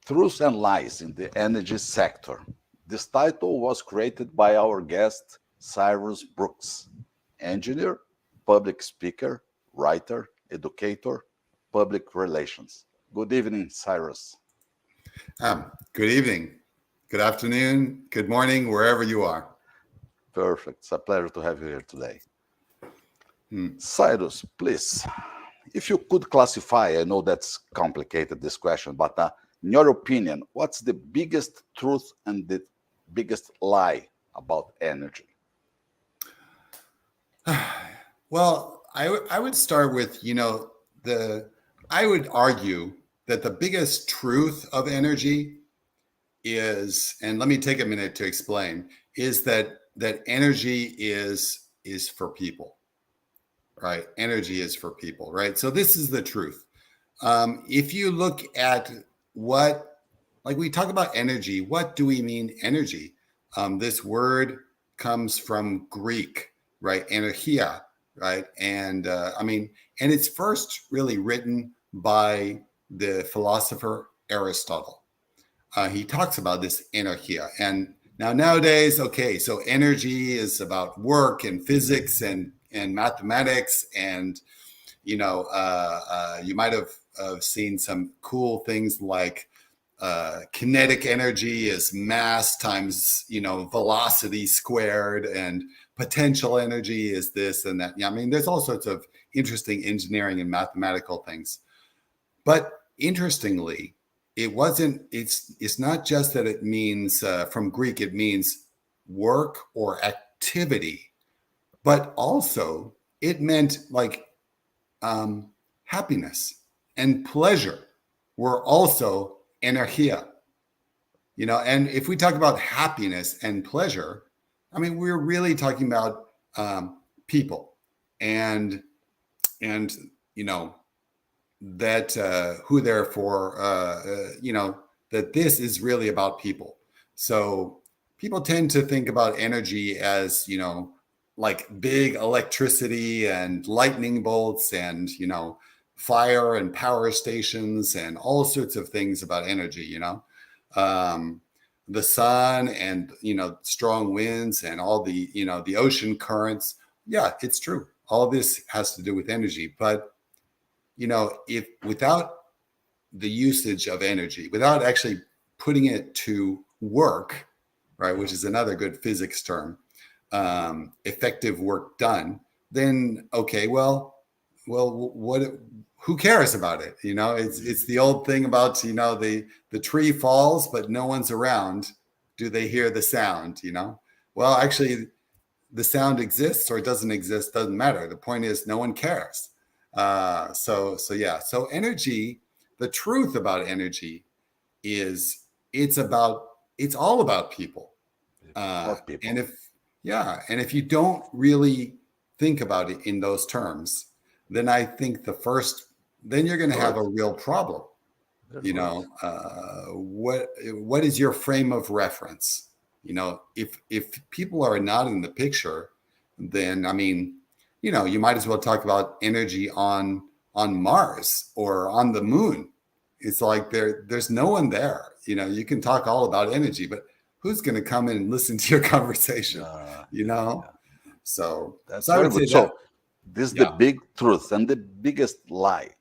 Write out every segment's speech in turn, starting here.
Truth and Lies in the Energy Sector. This title was created by our guest, Cyrus Brooks, engineer, public speaker, writer, educator, public relations. Good evening, Cyrus. Good evening, good afternoon, good morning, wherever you are. Perfect. It's a pleasure to have you here today. Cyrus, please, if you could classify, I know that's complicated, this question, but in your opinion, what's the biggest truth and the biggest lie about energy? Well, I would start with, I would argue that the biggest truth of energy is, and let me take a minute to explain, is that energy is for people, right? Energy is for people, right? So this is the truth. If you look at like we talk about energy, what do we mean energy? This word comes from Greek, right? Energia, right? And and it's first really written by the philosopher Aristotle. He talks about this energia. And nowadays, okay, so energy is about work and physics and mathematics. And, you might have seen some cool things like kinetic energy is mass times, velocity squared, and potential energy is this and that. Yeah, there's all sorts of interesting engineering and mathematical things. But interestingly, it's not just that it means, from Greek, it means work or activity, but also it meant like happiness and pleasure were also energia, and if we talk about happiness and pleasure, we're really talking about people and that who they're for, that this is really about people. So people tend to think about energy as, like big electricity and lightning bolts and, fire and power stations and all sorts of things about energy, the sun and, strong winds and all the, the ocean currents. Yeah, it's true. All this has to do with energy. But if without the usage of energy, without actually putting it to work, right, which is another good physics term, effective work done, then okay, well, what? Who cares about it? It's the old thing about the tree falls, but no one's around. Do they hear the sound? Well, actually, the sound exists or it doesn't exist, doesn't matter. The point is, no one cares. So energy, the truth about energy is it's all about people. And if you don't really think about it in those terms, then I think then you're going to have a real problem. What is your frame of reference? If people are not in the picture, then you might as well talk about energy on Mars or on the moon. It's like there's no one there. You can talk all about energy, but who's going to come in and listen to your conversation? So that's so I very would say good. So that, this is the big truth and the biggest lie.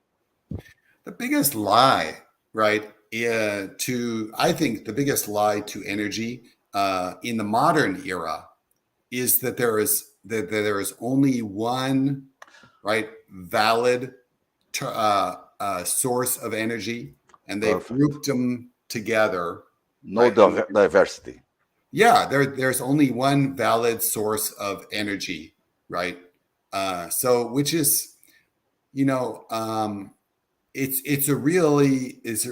the biggest lie, right? I think the biggest lie to energy in the modern era is that there is only one, right, valid source of energy, and they've Perfect. grouped them together. No Right? diversity. Yeah, there's only one valid source of energy, right? So which is, it's a really is.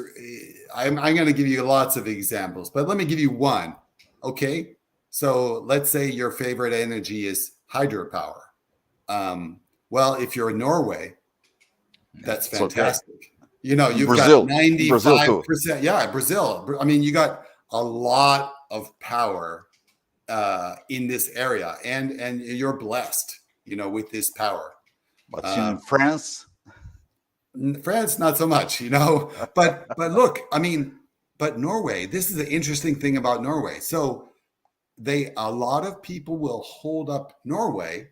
I'm going to give you lots of examples, but let me give you one. Okay, so let's say your favorite energy is hydropower. Well, if you're in Norway, that's It's okay. fantastic. You've Brazil, got Brazil too. 95%. Yeah, Brazil. You got a lot of power in this area, and you're blessed, with this power. But in France, France, not so much, but look, but Norway, this is the interesting thing about Norway. So a lot of people will hold up Norway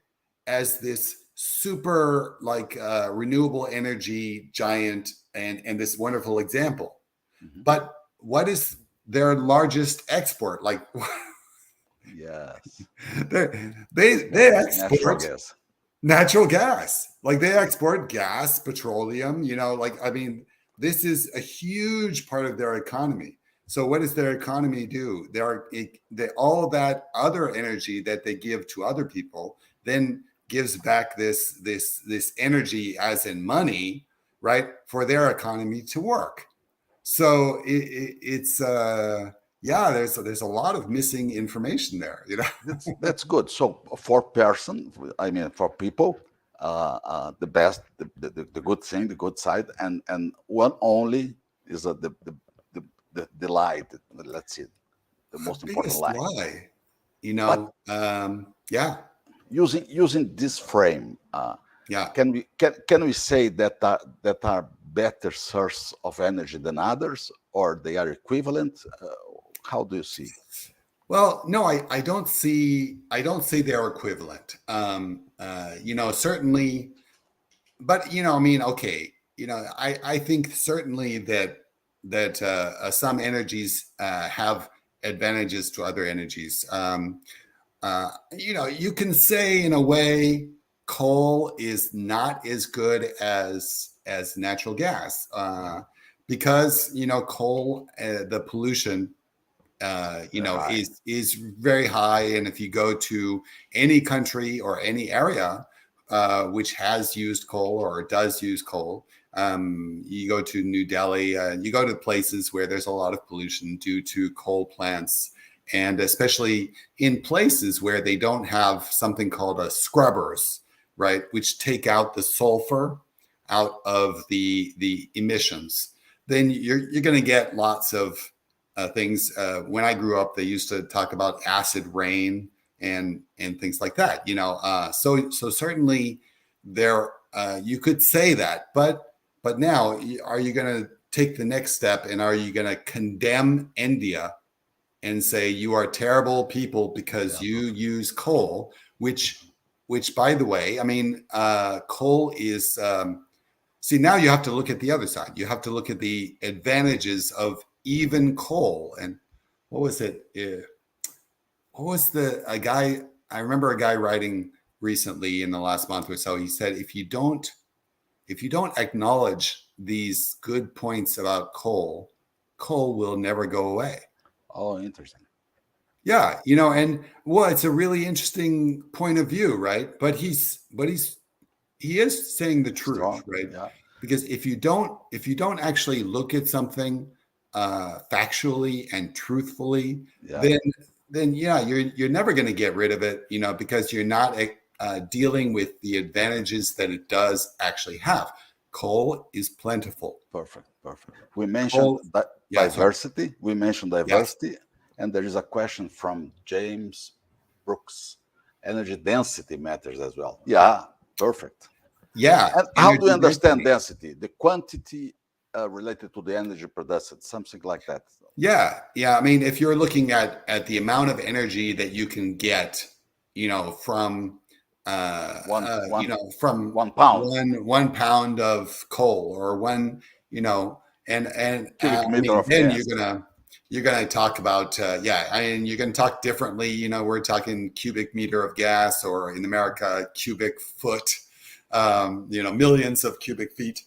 as this super like renewable energy giant and this wonderful example. Mhm. But what is their largest export? Like Yes. they Natural export gas. natural gas. Like they export gas, petroleum, like I mean, this is a huge part of their economy. So what does their economy do? All that other energy that they give to other people then gives back this energy as in money, right, for their economy to work. So it's yeah, there's a lot of missing information there, That's good. So for person, I mean for people, the best, the good thing, the good side, and one only is the lie. Let's see, the The most important biggest lie. lie, But yeah, using this frame, yeah. can we say that are better source of energy than others, or they are equivalent? How do you see? Well, no, I don't say they're equivalent. Certainly, but I mean, okay, I think certainly that some energies have advantages to other energies. You can say in a way coal is not as good as natural gas because coal the pollution They're high. is very high. And if you go to any country or any area which has used coal or does use coal, you go to New Delhi, you go to places where there's a lot of pollution due to coal plants, and especially in places where they don't have something called a scrubbers, right, which take out the sulfur out of the emissions. Then you're going to get lots of things. When I grew up, they used to talk about acid rain and things like that. So certainly there you could say that, but now are you going to take the next step and are you going to condemn India and say you are terrible people because Yeah. you use coal, which by the way, I mean coal is. See, now you have to look at the other side. You have to look at the advantages of even coal. And what was it? What was a guy? I remember a guy writing recently in the last month or so. He said, if you don't acknowledge these good points about coal will never go away. Oh, interesting. Yeah, and well, it's a really interesting point of view, right? But he is saying the truth, Strong. right? Yeah. Because if you don't actually look at something factually and truthfully, Yeah. then yeah, you're never going to get rid of it, because you're not dealing with the advantages that it does actually have. Coal is plentiful. Perfect. Perfect. We mentioned Coal, yeah, sorry, diversity. We mentioned yes, diversity, and there is a question from James Brooks. Energy density matters as well. Yeah. Perfect. yeah, And how do you energy understand density. density? The quantity related to the energy produced, something like that. Yeah. I mean, if you're looking at the amount of energy that you can get, from One one from 1 pound, one pound of coal or one, and cubic I meter mean, of then gas. you're gonna talk about yeah, I mean, you're gonna talk differently. We're talking cubic meter of gas, or in America, cubic foot. Millions of cubic feet.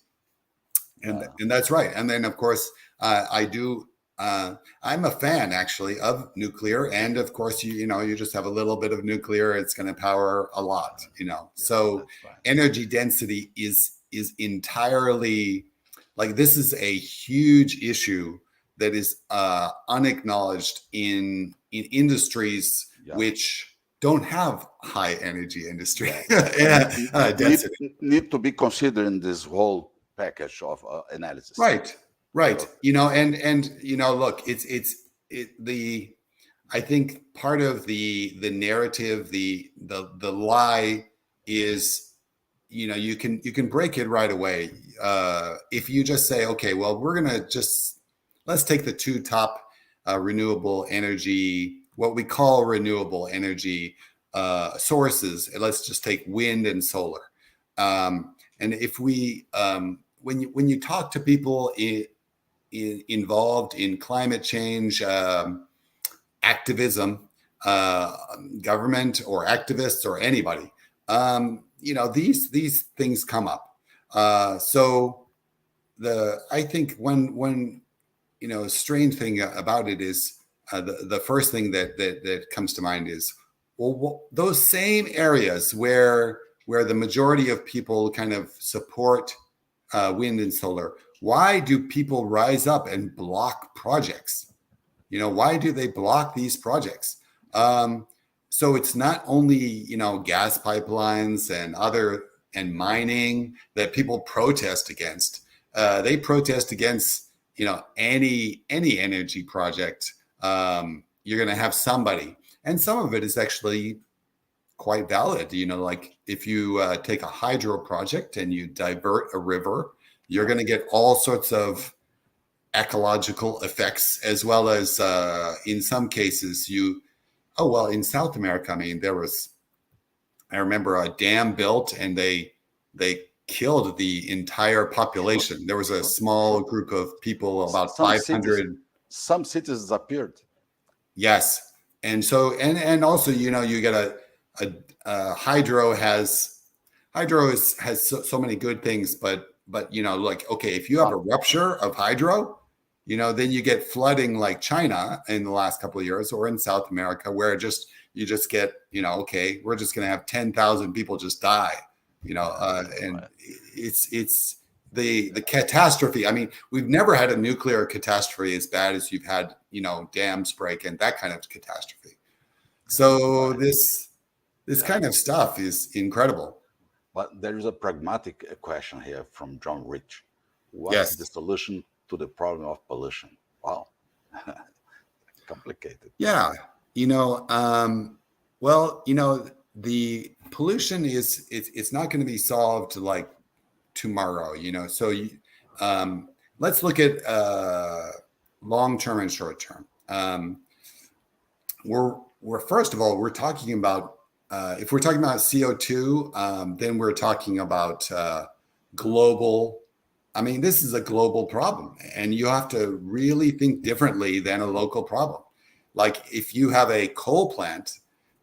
And Yeah. and that's right. And then of course I do. I'm a fan actually of nuclear, and of course you just have a little bit of nuclear. It's going to power a lot. Yes, So that's right. energy density is entirely like this is a huge issue that is unacknowledged in industries Yeah. which don't have high energy industry Yeah. And density. need to be considered in this whole package of analysis. Right, right. Perfect. And look, the I think part of the narrative, the lie is, you can break it right away if you just say, okay, well, we're gonna just let's take the two top renewable energy, what we call renewable energy sources. And let's just take wind and solar. And if we, when you talk to people involved in climate change activism, government or activists or anybody, these things come up. So I think one strange thing about it is the first thing that comes to mind is, well, those same areas where the majority of people kind of support wind and solar, why do people rise up and block projects? Why do they block these projects? So it's not only, gas pipelines and mining that people protest against. They protest against, any energy project. You're going to have somebody, and some of it is actually quite valid. Like if you take a hydro project and you divert a river, you're going to get all sorts of ecological effects, as well as in some cases in South America, I remember a dam built and they killed the entire population. There was a small group of people, about 500. Some cities disappeared. Yes. And so, and also, you get a hydro has so many good things, but like, okay, if you have a rupture of hydro, then you get flooding like China in the last couple of years, or in South America, where you just get, okay, we're just going to have 10,000 people just die, and it's the catastrophe. I mean, we've never had a nuclear catastrophe as bad as you've had, dams break and that kind of catastrophe. So this kind of stuff is incredible. But there is a pragmatic question here from John Rich. What Yes. is the solution to the problem of pollution? Wow, complicated. Yeah, the pollution it's not going to be solved like tomorrow. So let's look at long term and short term. We're first of all, we're talking about if we're talking about CO2, then we're talking about global. I mean, this is a global problem, and you have to really think differently than a local problem. Like if you have a coal plant,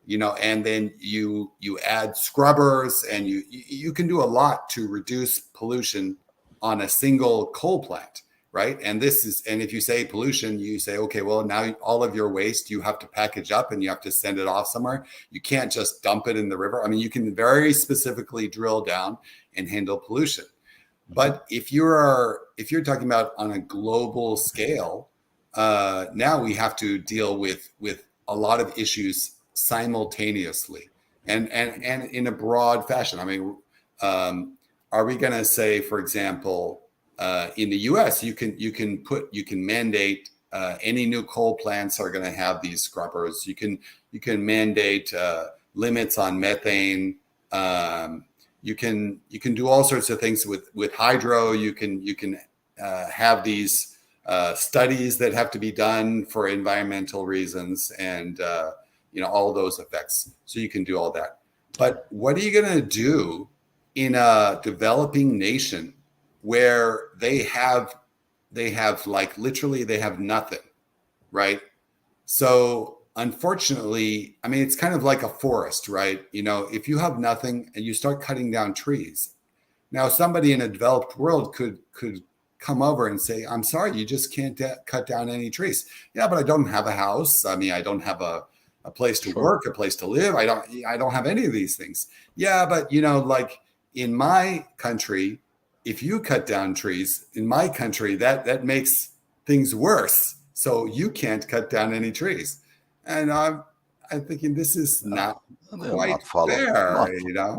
and then you add scrubbers, and you can do a lot to reduce pollution on a single coal plant, right? And if you say pollution, you say, okay, well, now all of your waste you have to package up and you have to send it off somewhere. You can't just dump it in the river. I mean, you can very specifically drill down and handle pollution. But if you're talking about on a global scale, now we have to deal with a lot of issues simultaneously and in a broad fashion. I mean, are we going to say, for example, in the U.S., you can mandate any new coal plants are going to have these scrubbers. You can mandate limits on methane. You can do all sorts of things with hydro. You can have these studies that have to be done for environmental reasons, and all those effects. So you can do all that. But what are you going to do in a developing nation where they have like literally they have nothing, right? So unfortunately, I mean, it's kind of like a forest, right? If you have nothing and you start cutting down trees, now somebody in a developed world could come over and say, I'm sorry, you just can't cut down any trees. Yeah, but I don't have a house. I mean, I don't have a place to work, a place to live. I don't have any of these things. Yeah, but like in my country, if you cut down trees in my country, that makes things worse. So you can't cut down any trees. And I'm thinking this is not quite fair.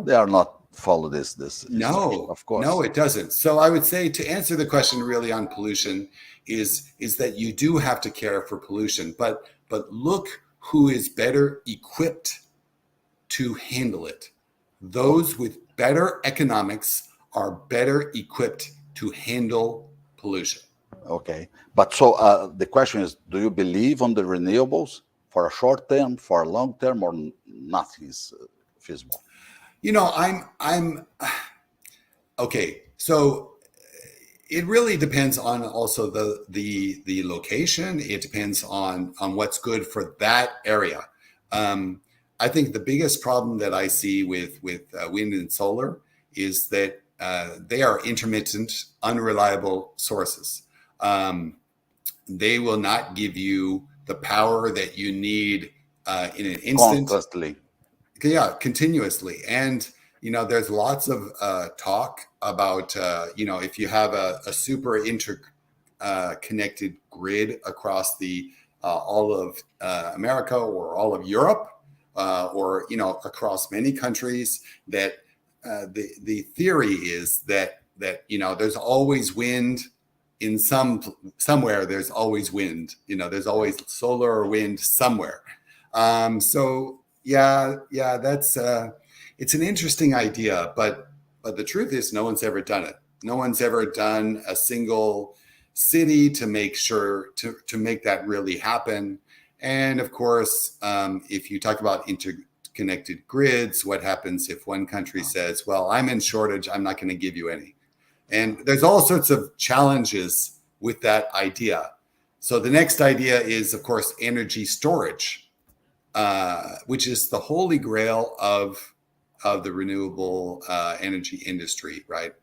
They are not follow this. No, of course. No, it doesn't. So I would say, to answer the question really on pollution is that you do have to care for pollution, but look who is better equipped to handle it. Those with better economics are better equipped to handle pollution. Okay. But so the question is, do you believe on the renewables for a short term, for a long term, or nothing is feasible? You know, I'm okay. So it really depends on also the location. It depends on what's good for that area. I think the biggest problem that I see with wind and solar is that they are intermittent, unreliable sources. They will not give you the power that you need in an instant. Constantly. Yeah, continuously. And there's lots of talk about if you have a super interconnected grid across the all of America or all of Europe, or across many countries, that the theory is that there's always wind in somewhere. There's always wind. There's always solar or wind somewhere. So yeah, that's it's an interesting idea, but the truth is no one's ever done it. No one's ever done a single city to make sure to make that really happen. And of course, if you talk about interconnected grids, what happens if one country says, well, I'm in shortage, I'm not going to give you any? And there's all sorts of challenges with that idea. So the next idea is, of course, energy storage, which is the holy grail of the renewable energy industry, right?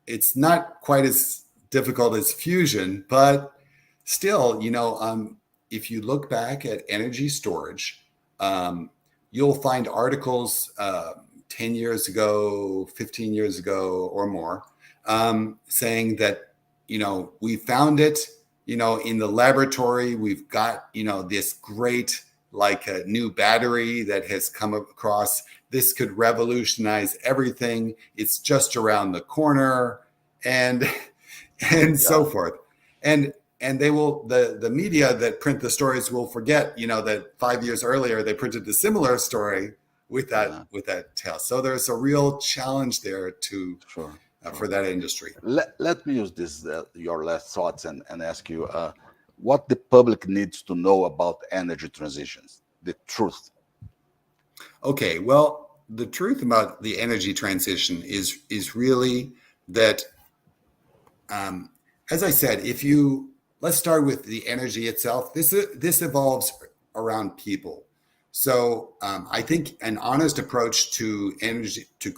It's not quite as difficult as fusion, but still, if you look back at energy storage, you'll find articles 10 years ago, 15 years ago or more, saying that, we found it, in the laboratory. We've got, this great, like a new battery that has come across. This could revolutionize everything. It's just around the corner, and so forth. And they will, the media that print the stories will forget, that 5 years earlier they printed a similar story with that tale. So there's a real challenge there to Sure. For that industry. Let me use this your last thoughts and ask you what the public needs to know about energy transitions, the truth. Okay, well, the truth about the energy transition is really that, as I said, let's start with the energy itself. This evolves around people. So I think an honest approach to energy, to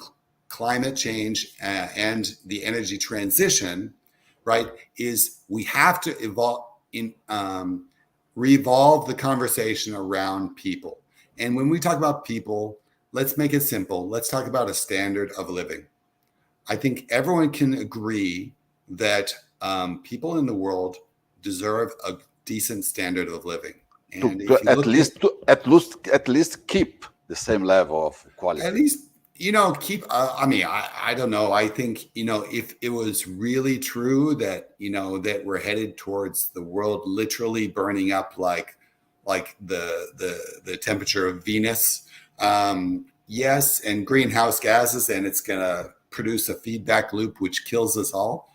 climate change and the energy transition, right, is we have to revolve the conversation around people. And when we talk about people, let's make it simple. Let's talk about a standard of living. I think everyone can agree that people in the world deserve a decent standard of living. And at least keep the same level of quality. At least, keep, I don't know. I think, if it was really true that, that we're headed towards the world literally burning up like the temperature of Venus, yes, and greenhouse gases, and it's going to produce a feedback loop which kills us all,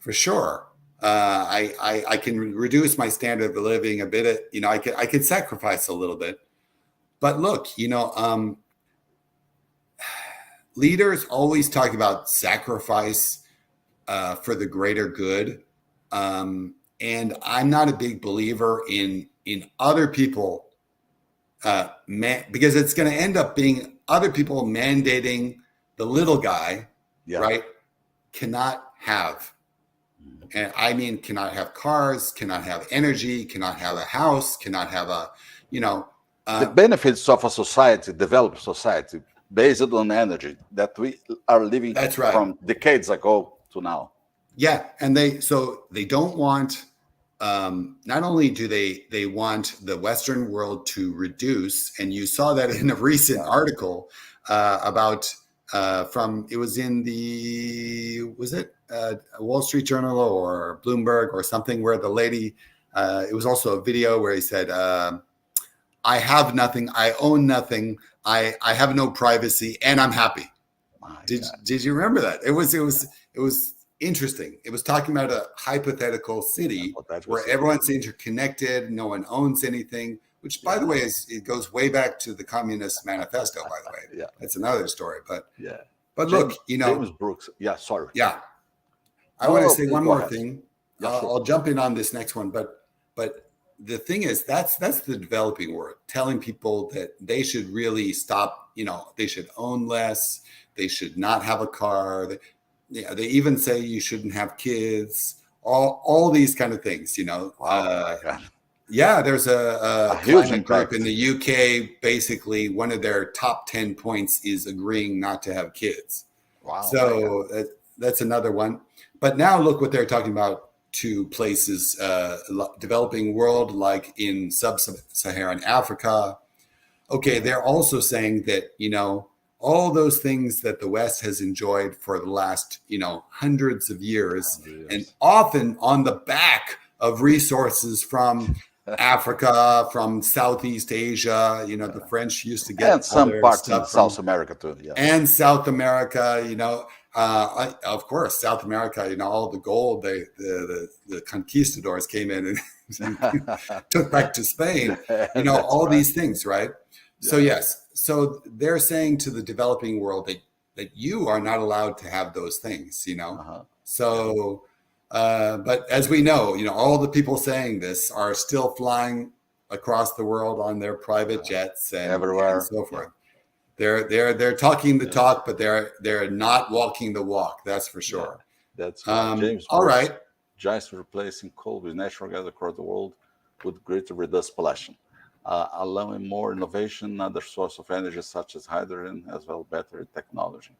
for sure. I can reduce my standard of living a bit. I could sacrifice a little bit. But look, leaders always talk about sacrifice for the greater good, and I'm not a big believer in other people, because it's going to end up being other people mandating the little guy, right? Cannot have, and I mean, cannot have cars, cannot have energy, cannot have a house, cannot have the benefits of a society, developed society, based on energy that we are living from decades ago to now. Yeah, and they don't want. Not only do they want the Western world to reduce, and you saw that in a recent article about it was in Wall Street Journal or Bloomberg or something, where the lady, it was also a video where he said, I have nothing, I own nothing, I have no privacy, and I'm happy. Did you remember that? It was interesting. It was talking about a hypothetical city where everyone's interconnected, no one owns anything, which, by the way, it goes way back to the Communist Manifesto, by the way. Yeah. That's another story. But But look, James Brooks. Yeah, sorry. Yeah. I want to say one more ahead. thing. Yeah, sure. I'll jump in on this next one, but the thing is, that's the developing world, telling people that they should really stop, they should own less, they should not have a car. They even say you shouldn't have kids, all these kind of things, Wow, my God. Yeah, there's a huge climate group impact. in the UK. Basically, one of their top 10 points is agreeing not to have kids. Wow. So that's another one. But now look what they're talking about to places, developing world, like in sub-Saharan Africa. Okay, they're also saying that, all those things that the West has enjoyed for the last, hundreds of years, and often on the back of resources from Africa, from Southeast Asia, the French used to get, and some parts in South America too. Yeah. And South America, of course, South America, all the gold, the conquistadors came in and took back to Spain, all these things, right? Yeah. So yes, so they're saying to the developing world that you are not allowed to have those things, So, but as we know, all the people saying this are still flying across the world on their private jets and everywhere and so forth. Yeah. They're talking the talk, but they're not walking the walk. That's for sure. Yeah, that's James. All right. Just replacing coal with natural gas across the world would greatly reduce pollution, allowing more innovation, other source of energy such as hydrogen, as well battery technology.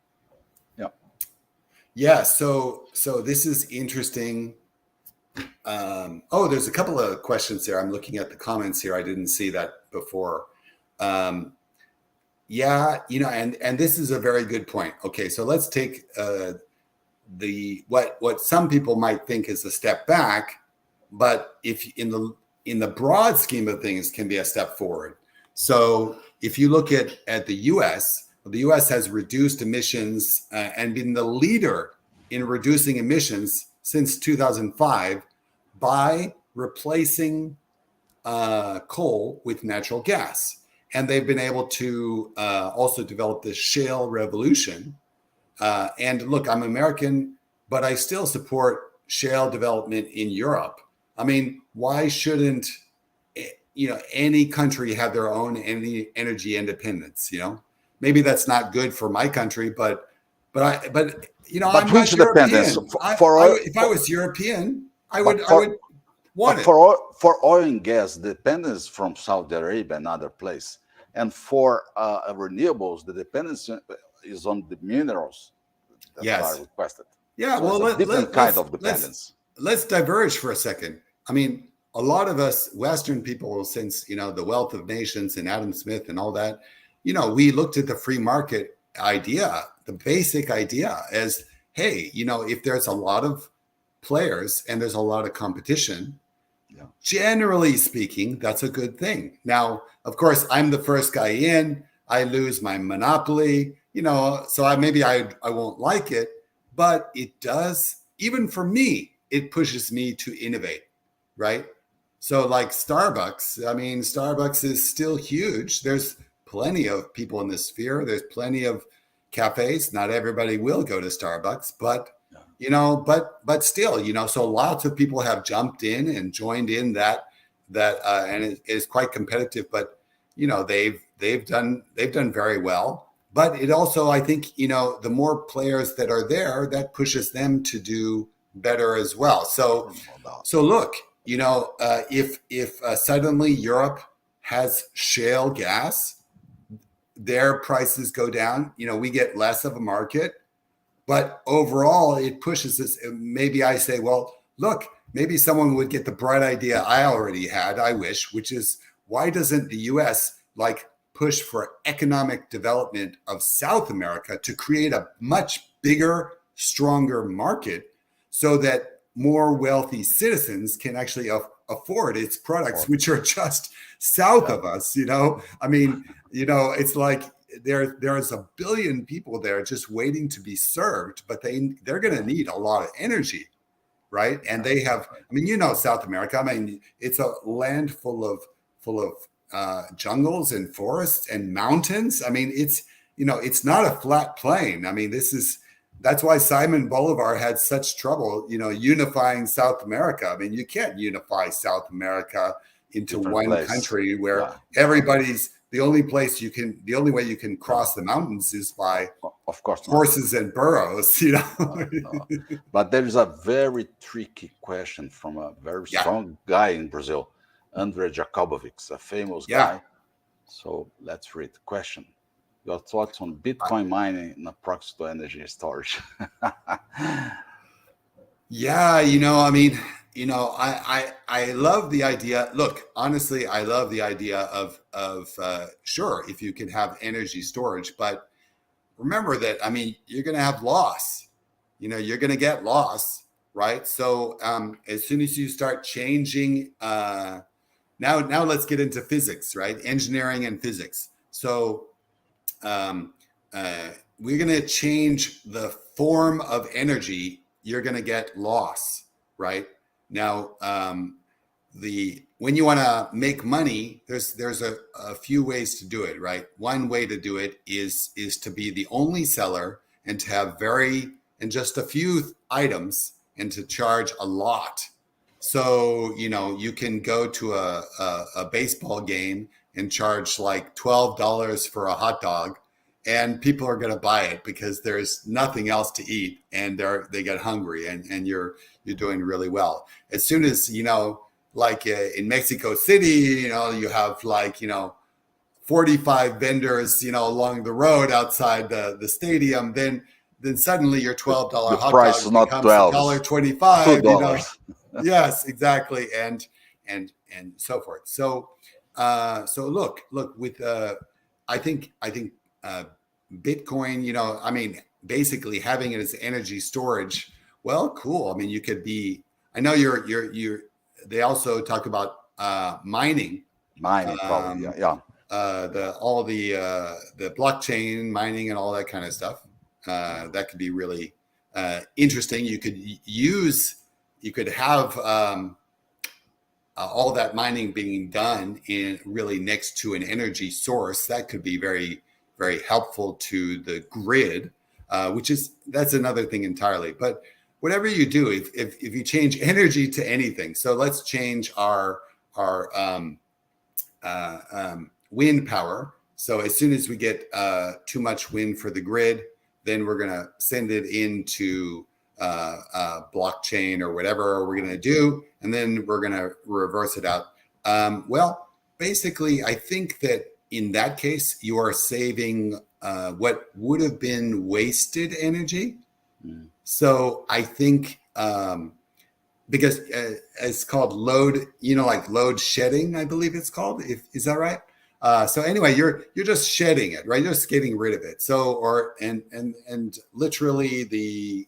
Yeah. Yeah. So this is interesting. There's a couple of questions there. I'm looking at the comments here. I didn't see that before. Yeah, and this is a very good point. Okay, so let's take what some people might think is a step back, but if in the broad scheme of things can be a step forward. So if you look at the U.S., the U.S. has reduced emissions and been the leader in reducing emissions since 2005 by replacing coal with natural gas. And they've been able to also develop this shale revolution. And look, I'm American, but I still support shale development in Europe. I mean, why shouldn't any country have their own energy independence? Maybe that's not good for my country, but I'm not European. If I was European, I would want it. For oil and gas dependence from Saudi Arabia and other places, and for renewables, the dependence is on the minerals that are requested. Yeah, so well, different kind of dependence. Let's diverge for a second. I mean, a lot of us Western people, since the Wealth of Nations and Adam Smith and all that, we looked at the free market idea, the basic idea, as hey, if there's a lot of players and there's a lot of competition, generally speaking, that's a good thing. Now, of course, I'm the first guy in. I lose my monopoly, so I won't like it, but it does, even for me, it pushes me to innovate, right? So like Starbucks, Starbucks is still huge. There's plenty of people in this sphere. There's plenty of cafes. Not everybody will go to Starbucks, but but still, so lots of people have jumped in and joined in that and it is quite competitive, but they've done very well. But it also, I think, the more players that are there, that pushes them to do better as well. So look, if suddenly Europe has shale gas, their prices go down, we get less of a market. But overall, it pushes us. Maybe I say, well, look, maybe someone would get the bright idea I already had, I wish, which is, why doesn't the U.S. push for economic development of South America to create a much bigger, stronger market so that more wealthy citizens can actually afford its products, which are just south of us, It's like, there's a billion people there just waiting to be served, but they're going to need a lot of energy, right? And they have, I mean, South America. I mean, it's a land full of jungles and forests and mountains. I mean, it's not a flat plain. I mean, that's why Simon Bolivar had such trouble, unifying South America. I mean, you can't unify South America into Different one place. country where everybody's the only way you can cross the mountains is by, of course, horses and burros, But there is a very tricky question from a very strong guy in Brazil, Andrei Jakubovic, a famous guy. So let's read the question. Your thoughts on Bitcoin mining and proxy energy storage? I mean, I love the idea. Look, honestly, I love the idea of sure, if you can have energy storage, but remember that, I mean, you're going to have loss. You're going to get loss, right? So as soon as you start changing, now let's get into physics, right? Engineering and physics. So we're going to change the form of energy. You're going to get loss, right? Now, when you want to make money, there's a few ways to do it, right? One way to do it is to be the only seller and to have just a few items and to charge a lot. So, you can go to a baseball game and charge like $12 for a hot dog, and people are going to buy it because there's nothing else to eat, and they get hungry, and you're doing really well. As soon as, like in Mexico City, you have 45 vendors, along the road outside the stadium, then suddenly your $12 hot price dog becomes $1.25. $2. Yes, exactly, and so forth. So look with I think Bitcoin, I mean, basically having it as energy storage. Well, cool. I mean, you could be. I know they also talk about mining. Probably, yeah. The blockchain mining and all that kind of stuff. That could be really interesting. You could have all that mining being done really next to an energy source. That could be very, very helpful to the grid, that's another thing entirely. But whatever you do, if you change energy to anything, so let's change our wind power. So as soon as we get too much wind for the grid, then we're going to send it into blockchain or whatever we're going to do, and then we're going to reverse it out. Well, basically, I think that in that case, you are saving what would have been wasted energy. So I think because it's called load, like load shedding, I believe it's called. Is that right? So anyway, you're just shedding it, right? You're just getting rid of it. So and literally the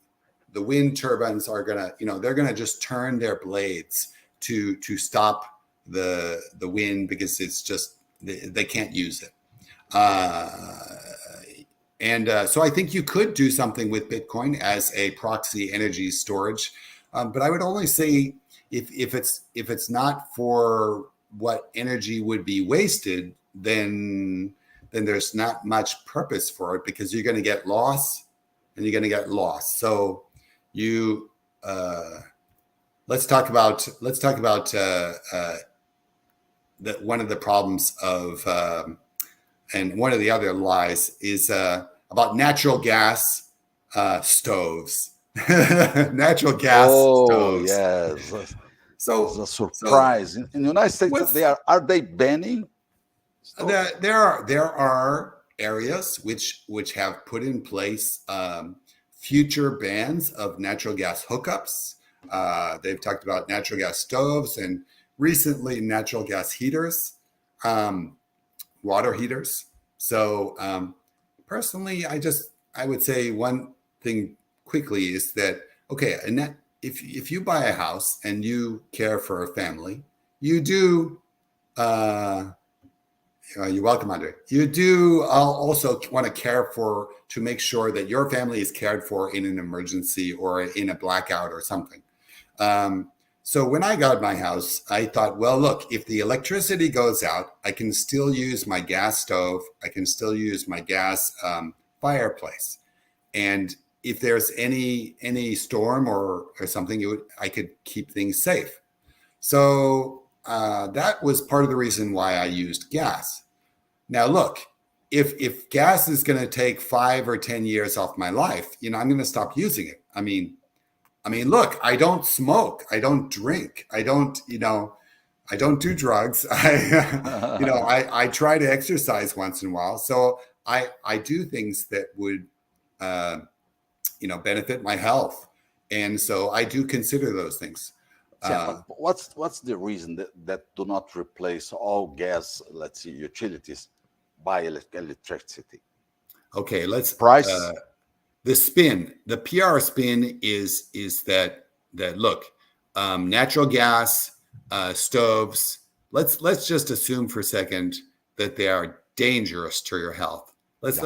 wind turbines are gonna, they're gonna just turn their blades to stop the wind because it's just they can't use it. So I think you could do something with Bitcoin as a proxy energy storage, but I would only say if it's not for what energy would be wasted, then there's not much purpose for it because you're going to get loss and you're going to get lost. So let's talk about that one of the problems of and one of the other lies is about natural gas stoves. Natural gas stoves. Yes. So it's a surprise. In the United States, are they banning? There are areas which have put in place future bans of natural gas hookups. They've talked about natural gas stoves and recently natural gas heaters, water heaters. So personally, I would say one thing quickly is that, okay, and if you buy a house and you care for a family, you do You're welcome, Andre. You do also want to care for, to make sure that your family is cared for in an emergency or in a blackout or something. So when I got my house, I thought, well, look, if the electricity goes out, I can still use my gas stove. I can still use my gas fireplace. And if there's any storm or something, I could keep things safe. So that was part of the reason why I used gas. Now, look, if gas is going to take 5 or 10 years off my life, I'm going to stop using it. I mean, look, I don't smoke, I don't drink, I don't do drugs. I try to exercise once in a while. So I do things that would, benefit my health. And so I do consider those things. Yeah, but what's the reason that do not replace all gas, let's say, utilities by electricity? Okay, let's Price. The PR spin is that look, natural gas stoves. Let's just assume for a second that they are dangerous to your health. Let's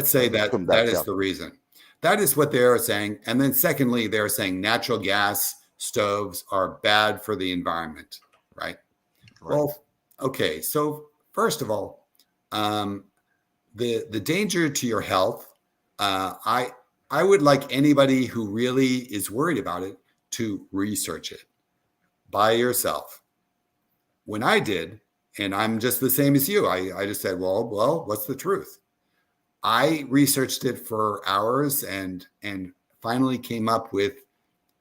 say that is the reason. That is what they are saying. And then secondly, they're saying natural gas stoves are bad for the environment, right? Well, okay. So first of all, the danger to your health, I would like anybody who really is worried about it to research it by yourself. When I did, and I'm just the same as you, I just said, well, what's the truth? I researched it for hours and finally came up with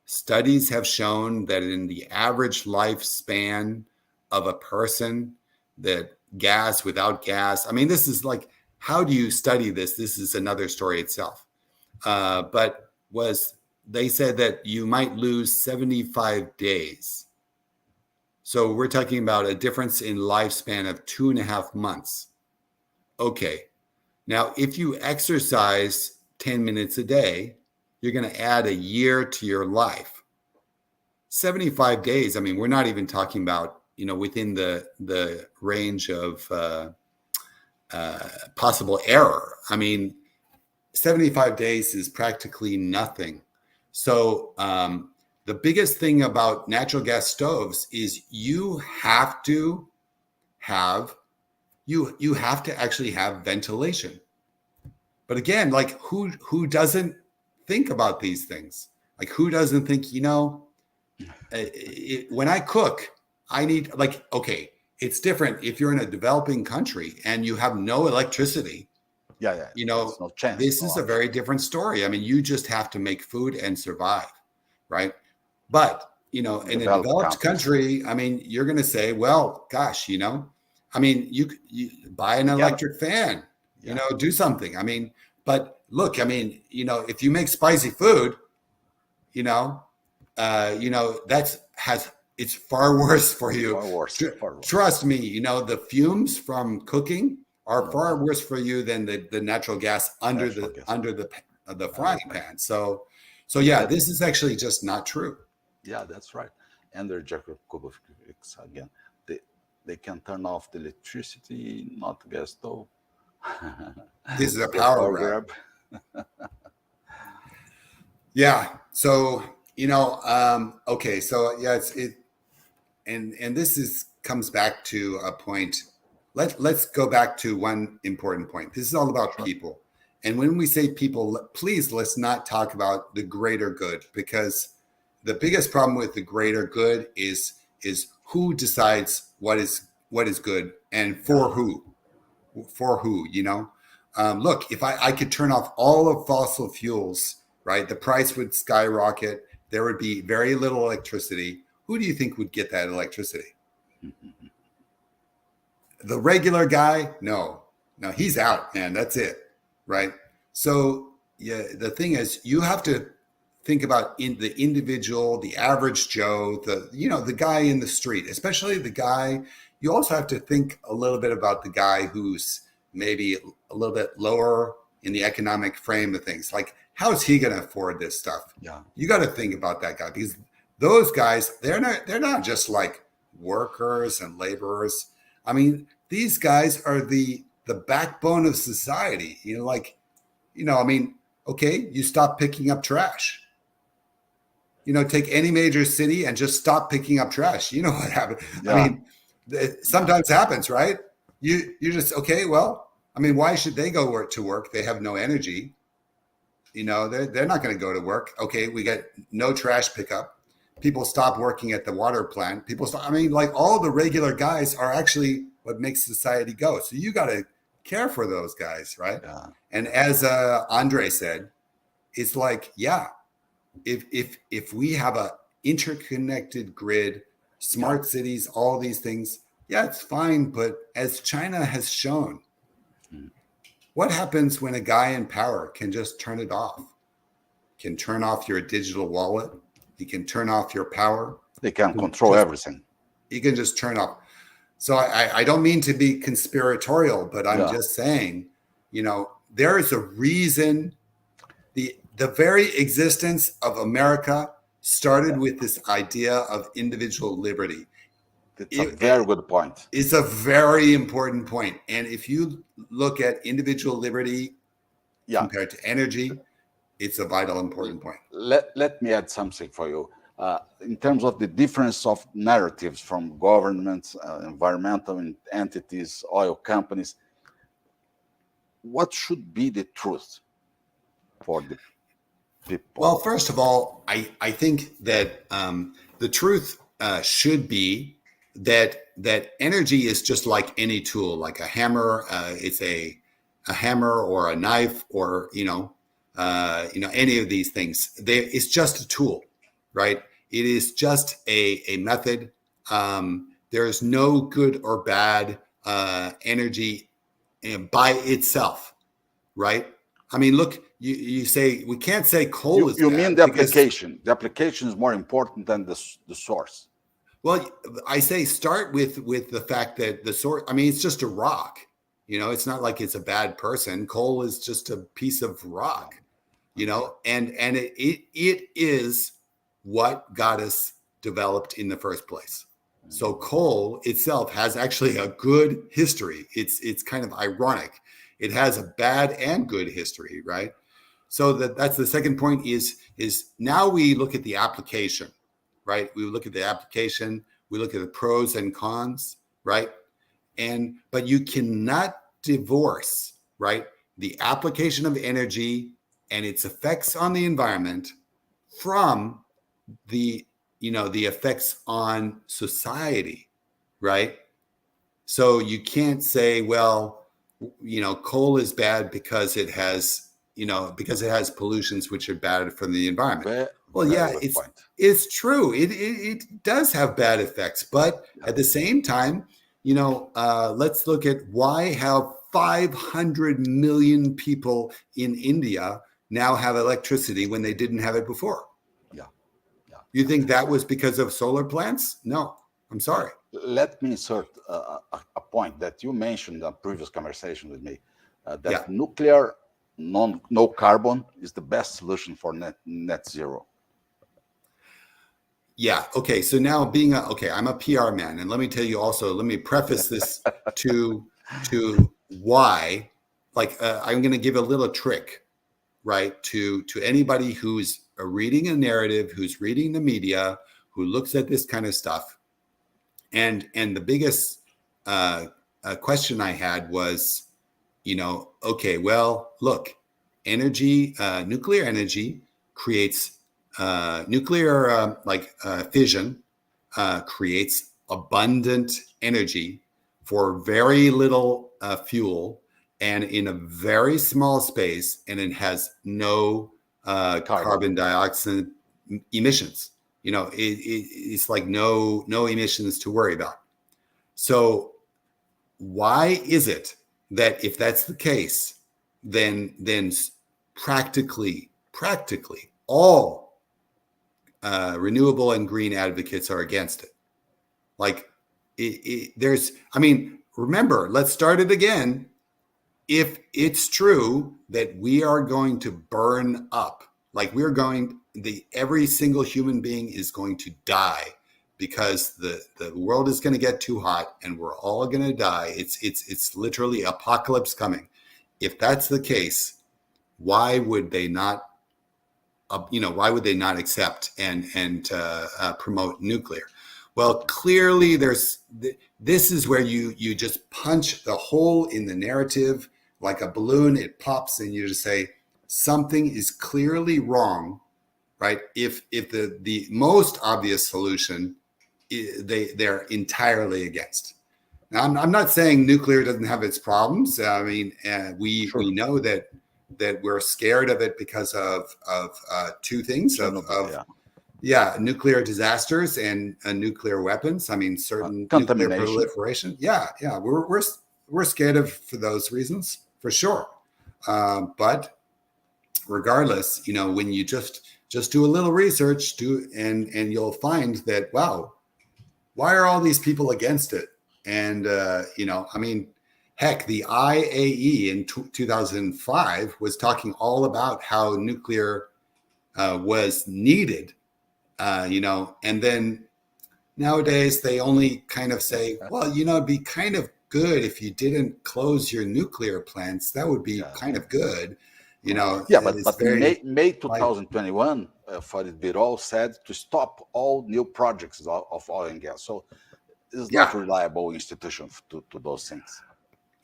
studies have shown that in the average lifespan of a person, that gas, without gas, I mean, this is like, how do you study this? This is another story itself. But they said that you might lose 75 days. So we're talking about a difference in lifespan of 2.5 months. Okay. Now, if you exercise 10 minutes a day, you're going to add a year to your life. 75 days. I mean, we're not even talking about, within the range of possible error. I mean, 75 days is practically nothing. So the biggest thing about natural gas stoves is you have to actually have ventilation. But again, like who doesn't think about these things? Like who doesn't think, when I cook, I need okay, it's different if you're in a developing country and you have no electricity. Yeah. No chance. This is a very different story. I mean, you just have to make food and survive, right? But, in a developed country, I mean, you're going to say, well, gosh, I mean, you buy an electric fan, do something. I mean, but look, I mean, if you make spicy food, it's far worse for you. Far worse. Trust me, the fumes from cooking are far worse for you than the natural gas under the frying pan. So yeah, this is actually just not true. Yeah, that's right. And they're Jakubowicz again. They can turn off the electricity, not the gas stove. This is a power grab. Yeah. So okay. So yeah, and this comes back to a point. Let's go back to one important point. This is all about people. And when we say people, please let's not talk about the greater good, because the biggest problem with the greater good is who decides what is good and for who. Look, if I could turn off all of fossil fuels, right, the price would skyrocket. There would be very little electricity. Who do you think would get that electricity? The regular guy? No, he's out, man. That's it, right? So yeah, the thing is, you have to think about the individual, the average Joe, the guy in the street, especially the guy. You also have to think a little bit about the guy who's maybe a little bit lower in the economic frame of things. Like, how is he going to afford this stuff? Yeah, you got to think about that guy, because those guys, they're not just like workers and laborers. I mean, these guys are the backbone of society. I mean, okay, you stop picking up trash. Take any major city and just stop picking up trash. You know what happened? I Yeah, mean, it sometimes happens, right? You just okay. Well, I mean, why should they go to work? They have no energy. They're not going to go to work. Okay, we get no trash pickup. People stop working at the water plant. People stop. I mean, like all the regular guys are actually what makes society go. So you got to care for those guys, right? yeah, And as Andre said, it's like, yeah, if we have a interconnected grid, yeah. smart cities, all these things, yeah, it's fine. But as China has shown, Mm. what happens when a guy in power can just turn it off? Can turn off your digital wallet. He can turn off your power. They can He control everything. can just turn off. So I don't mean to be conspiratorial, but I'm Yeah, just saying, there is a reason the very existence of America started with this idea of individual liberty. it's a very good point. It's a very important point. And if you look at individual liberty Yeah. compared to energy, it's a vital important point. Let me add something for you. In terms of the difference of narratives from governments, environmental entities, oil companies, what should be the truth for the people? Well, first of all, I think that the truth should be that energy is just like any tool, like a hammer. It's a hammer or a knife or any of these things. It's just a tool, right? It is just a method. There is no good or bad energy by itself, right? I mean, look, you say we can't say coal is You bad mean the because, application? The application is more important than the source. well, I say start with the fact that the source. I mean, it's just a rock. It's not like it's a bad person. Coal is just a piece of rock. And it is what got us developed in the first place. So coal itself has actually a good history. It's kind of ironic. It has a bad and good history, right? So that's the second point is now we look at the application, right? We look at the application, we look at the pros and cons, right? But you cannot divorce, right, the application of energy and its effects on the environment from the effects on society, right? So you can't say, well, coal is bad because it has pollutions which are bad for the environment. Well, yeah, Very good point. it's true. It does have bad effects, but at the same time, let's look at why have 500 million people in India now have electricity when they didn't have it before. Yeah. You think that was because of solar plants? No, I'm sorry. Let me insert a point that you mentioned in a previous conversation with me, that Yeah. nuclear, no carbon is the best solution for net zero. Yeah. Okay. So now I'm a PR man, and let me tell you also. Let me preface this to why. I'm going to give a little trick, right? To anybody who's reading a narrative, who's reading the media, who looks at this kind of stuff, and the biggest question I had was, okay, well, look, energy, nuclear energy creates. Nuclear fission creates abundant energy for very little fuel and in a very small space, and it has no carbon dioxide emissions. It's like no emissions to worry about. So why is it that if that's the case, then practically all renewable and green advocates are against it? Remember, let's start it again. If it's true that we are going to burn up, every single human being is going to die because the world is going to get too hot and we're all going to die. It's literally apocalypse coming. If that's the case, why would they not? Why would they not accept and promote nuclear? Well, clearly, this is where you just punch the hole in the narrative like a balloon. It pops, and you just say something is clearly wrong, right? If the most obvious solution, they're entirely against. Now, I'm not saying nuclear doesn't have its problems. I mean, we know that we're scared of it because of two things nuclear disasters and nuclear weapons. I mean, certain nuclear proliferation. We're scared for those reasons for sure. But regardless, when you just do a little research, and you'll find that, wow, why are all these people against it? And heck, the IAE in 2005 was talking all about how nuclear was needed, and then nowadays they only kind of say, well, it'd be kind of good if you didn't close your nuclear plants. That would be kind of good, But in May 2021, Farid Birol said to stop all new projects of oil and gas. So it's not a reliable institution to those things.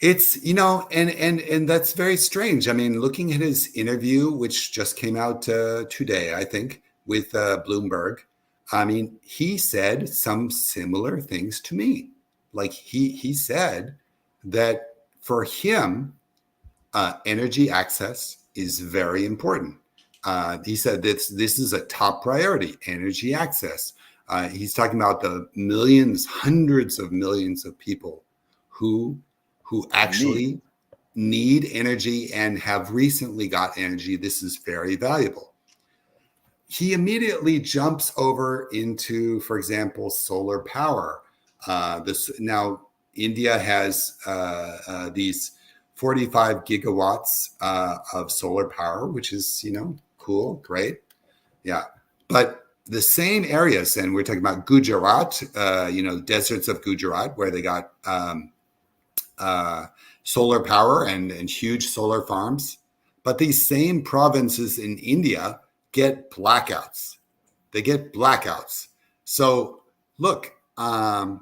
It's, and that's very strange. I mean, looking at his interview, which just came out today, I think, with Bloomberg, I mean, he said some similar things to me. Like he said that for him, energy access is very important. He said this is a top priority, energy access. He's talking about the millions, hundreds of millions of people who actually need energy and have recently got energy. This is very valuable. He immediately jumps over into, for example, solar power. Now India has these 45 gigawatts of solar power, which is, cool, great. Yeah. But the same areas, and we're talking about Gujarat, deserts of Gujarat, where they got solar power and huge solar farms. But these same provinces in India get blackouts. They get blackouts. So look, okay,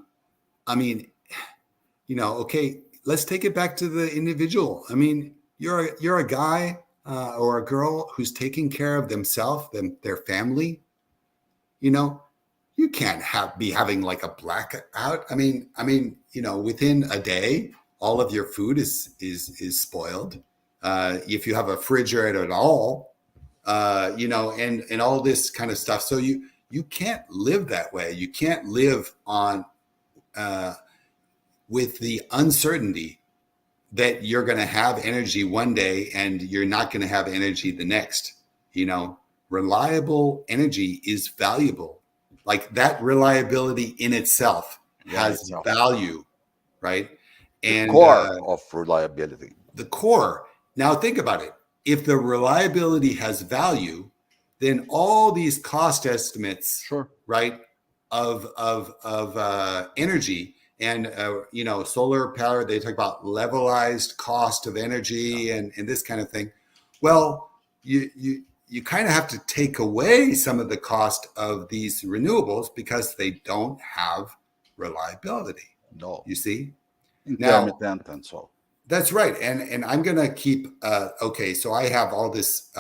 let's take it back to the individual. I mean, you're a guy or a girl who's taking care of themselves, their family. You can't be having like a blackout. I mean, within a day, all of your food is spoiled. If you have a refrigerator at all, and all this kind of stuff. So you can't live that way. You can't live on with the uncertainty that you're going to have energy one day and you're not going to have energy the next. Reliable energy is valuable. Like that reliability in itself has value, right? And the core of reliability. The core. Now think about it. If the reliability has value, then all these cost estimates, right, of energy and solar power, they talk about levelized cost of energy and this kind of thing. Well, you kind of have to take away some of the cost of these renewables because they don't have reliability. No, you see. Intermittent and so. That's right. And I'm going to keep, so I have all this,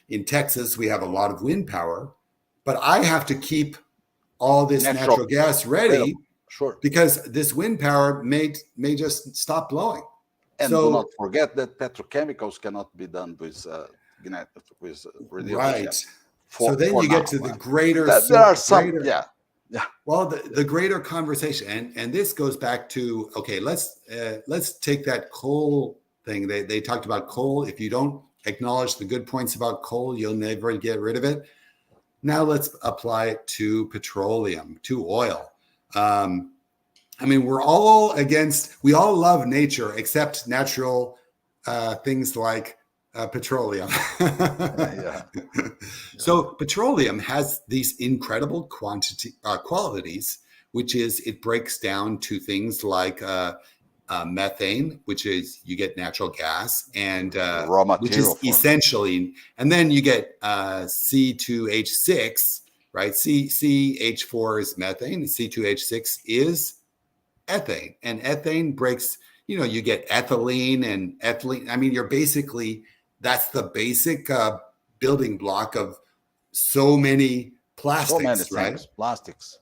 in Texas, we have a lot of wind power, but I have to keep all this natural gas ready because this wind power may just stop blowing. And do not forget that petrochemicals cannot be done with renewable gas. So then you get to the greater. There are some, yeah. Well, the greater conversation, and this goes back to, okay, let's take that coal thing. They talked about coal. If you don't acknowledge the good points about coal, you'll never get rid of it. Now let's apply it to petroleum, to oil. We're all we all love nature except natural things like Petroleum. Yeah. So petroleum has these incredible qualities, which is it breaks down to things like methane, which is you get natural gas, and Raw which material is for essentially, and then you get C2H6, right? CH4 is methane, C2H6 is ethane, and ethane breaks. You get ethylene and ethylene. I mean, you're basically that's the basic building block of so many so many plastics, right? things, plastics.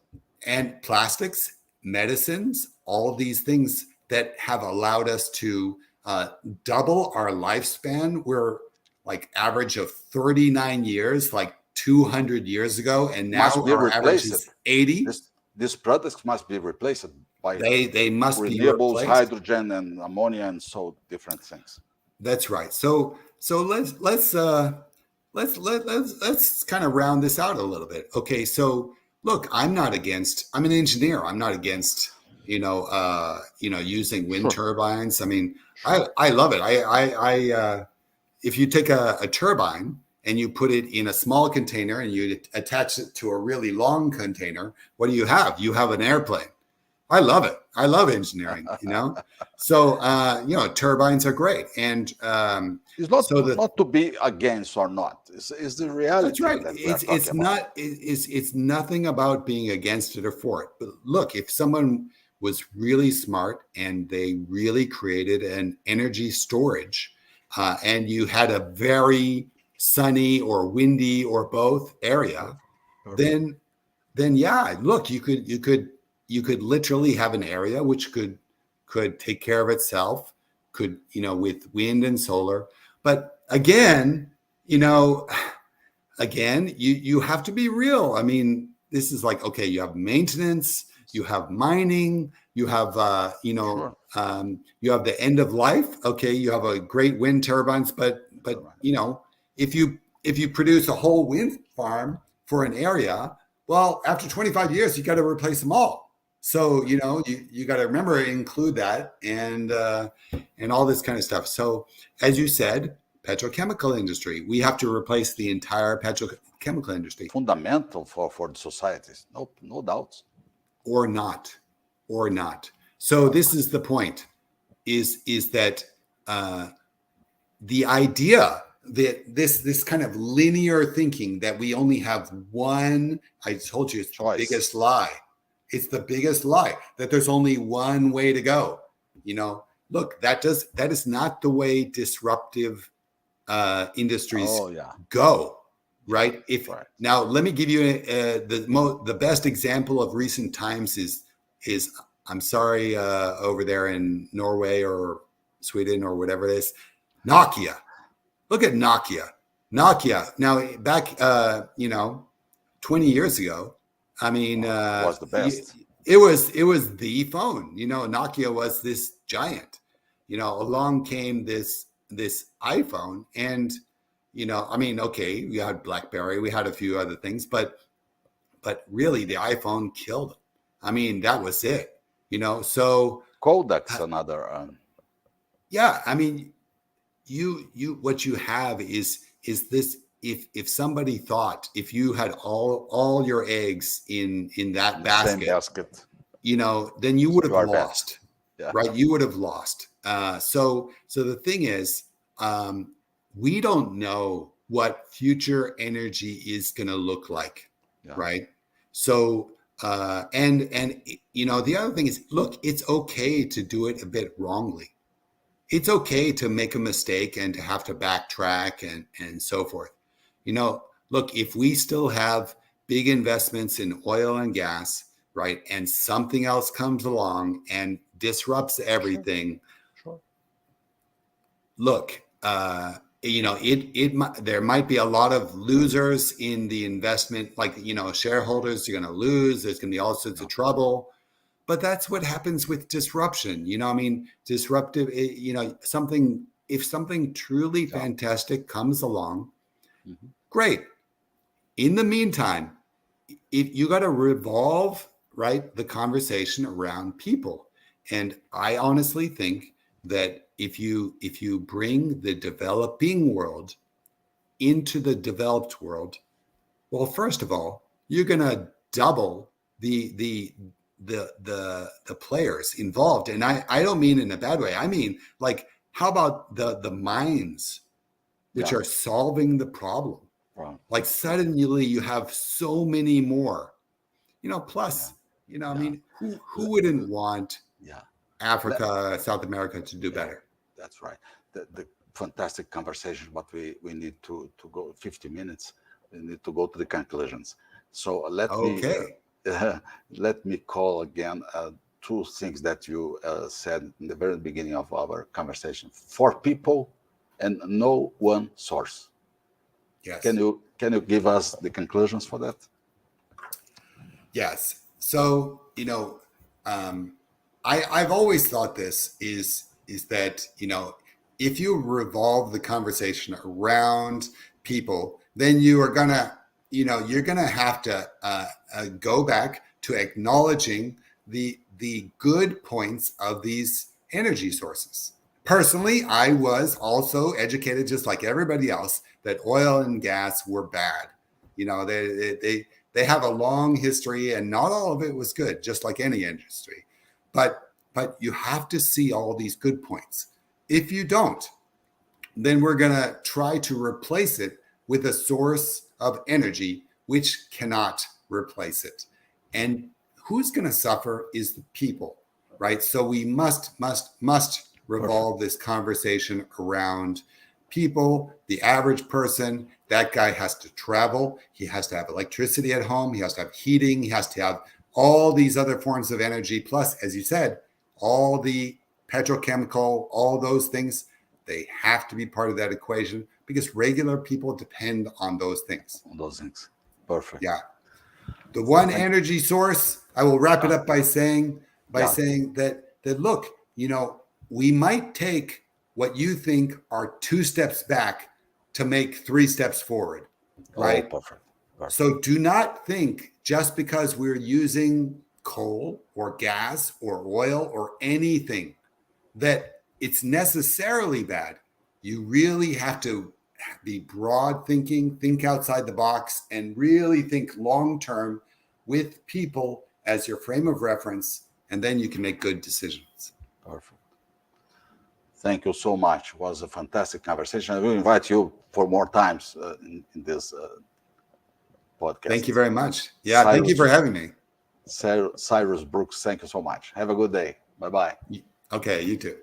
And plastics, medicines, all of these things that have allowed us to double our lifespan. We're like average of 39 years, like 200 years ago, and now Must be our average replaced. is 80. These products must be replaced by They must be renewables, replaced. hydrogen and ammonia, and so different things. That's right. So let's kind of round this out a little bit. Okay, so look, I'm an engineer. I'm not against using wind Sure. turbines. I mean, Sure. I love it. If you take a turbine and you put it in a small container and you attach it to a really long container, what do you have? You have an airplane. I love it. I love engineering, So, turbines are great. And It's not so not to be against or not. It's the reality. that's right. That we are It's talking not, about. it's nothing about being against it or for it. But look, if someone was really smart and they really created an energy storage and you had a very sunny or windy or both area, then yeah, look, you could literally have an area which could take care of itself, with wind and solar. But again, you have to be real. I mean, this is like, okay, you have maintenance, you have mining, you have Sure. you have the end of life. Okay, you have a great wind turbines, but if you produce a whole wind farm for an area, well, after 25 years, you got to replace them all. So you got to remember to include that and all this kind of stuff. So as you said, petrochemical industry, we have to replace the entire petrochemical industry, Fundamental for the societies. No doubts. or not. So this is the point: is that the idea that this kind of linear thinking that we only have one. I told you it's the Choice. biggest lie. It's the biggest lie that there's only one way to go. Look, that is not the way disruptive industries Oh yeah. go. Right. Right. Now, let me give you the best example of recent times is I'm sorry, over there in Norway or Sweden or whatever it is, Nokia. Look at Nokia. Now, back 20 years ago, I mean, Was the best. It was the phone. Nokia was this giant. Along came this iPhone, and I mean, okay, we had BlackBerry, we had a few other things, but really, the iPhone killed it. I mean, that was it. So Kodak's another. yeah, I mean, you what you have is this. If somebody thought, if you had all your eggs in that Same basket, basket. then you would have You are bad. lost, Yeah. right? You would have lost. So the thing is, we don't know what future energy is going to look like, Yeah. right? So and the other thing is, look, it's okay to do it a bit wrongly. It's okay to make a mistake and to have to backtrack and so forth. Look, if we still have big investments in oil and gas, right, and something else comes along and disrupts everything, Sure. look, there might be a lot of losers in the investment, like, shareholders are going to lose. There's going to be all sorts of trouble. But that's what happens with disruption. I mean, disruptive, if something truly fantastic comes along, great. In the meantime, you got to revolve, right, the conversation around people. And I honestly think that if you bring the developing world into the developed world, well, first of all, you're going to double the players involved, and I don't mean in a bad way. I mean, like, how about the minds which Yeah. are solving the problem? Right. Like, suddenly you have so many more, plus, I Yeah. mean, who wouldn't want Yeah. Africa, South America to do better? That's right. The fantastic conversation, but we need to go 50 minutes. We need to go to the conclusions. So Okay. let me call again two things that you said in the very beginning of our conversation: for people and no one source. Yes. Can you give us the conclusions for that? Yes. So, I've always thought this is that, if you revolve the conversation around people, then you're gonna have to go back to acknowledging the good points of these energy sources. Personally, I was also educated, just like everybody else, that oil and gas were bad. They have a long history, and not all of it was good, just like any industry. But you have to see all these good points. If you don't, then we're going to try to replace it with a source of energy which cannot replace it. And who's going to suffer is the people, right? So we must revolve this conversation around people, the average person. That guy has to travel. He has to have electricity at home. He has to have heating. He has to have all these other forms of energy. Plus, as you said, all the petrochemical, all those things, they have to be part of that equation because regular people depend on those things. On those things. Perfect. Yeah. The one energy source, I will wrap it up by saying that look, we might take what you think are 2 steps back to make 3 steps forward, right? Oh, perfect. So do not think just because we're using coal or gas or oil or anything that it's necessarily bad. You really have to be broad thinking, think outside the box, and really think long term with people as your frame of reference, and then you can make good decisions. Perfect. Thank you so much. It was a fantastic conversation. I will invite you for more times in this podcast. Thank you very much. Yeah, thank you for having me. Cyrus Brooks, thank you so much. Have a good day. Bye-bye. Okay, you too.